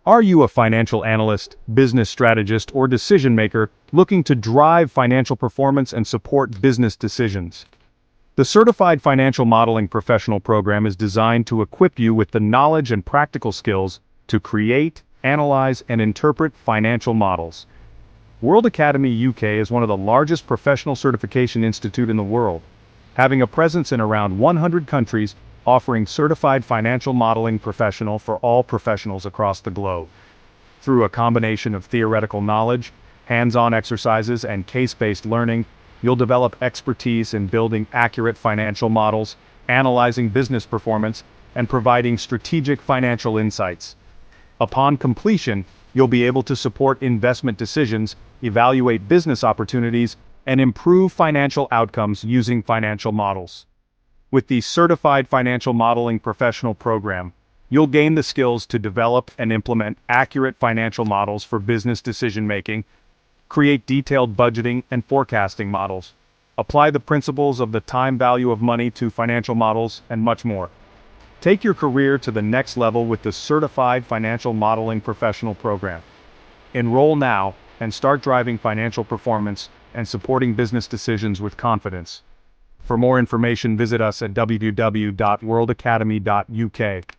Are you a financial analyst, business strategist, or decision maker looking to drive financial performance and support business decisions? The Certified Financial Modeling Professional Program is designed to equip you with the knowledge and practical skills to create, analyze, and interpret financial models. World Academy UK is one of the largest professional certification institutes in the world, having a presence in around 100 countries, offering certified financial modeling professional for all professionals across the globe. Through a combination of theoretical knowledge, hands-on exercises, and case-based learning, you'll develop expertise in building accurate financial models, analyzing business performance, and providing strategic financial insights. Upon completion, you'll be able to support investment decisions, evaluate business opportunities, and improve financial outcomes using financial models. With the Certified Financial Modeling Professional Program, you'll gain the skills to develop and implement accurate financial models for business decision-making, create detailed budgeting and forecasting models, apply the principles of the time value of money to financial models, and much more. Take your career to the next level with the Certified Financial Modeling Professional Program. Enroll now and start driving financial performance and supporting business decisions with confidence. For more information, visit us at www.worldacademy.uk.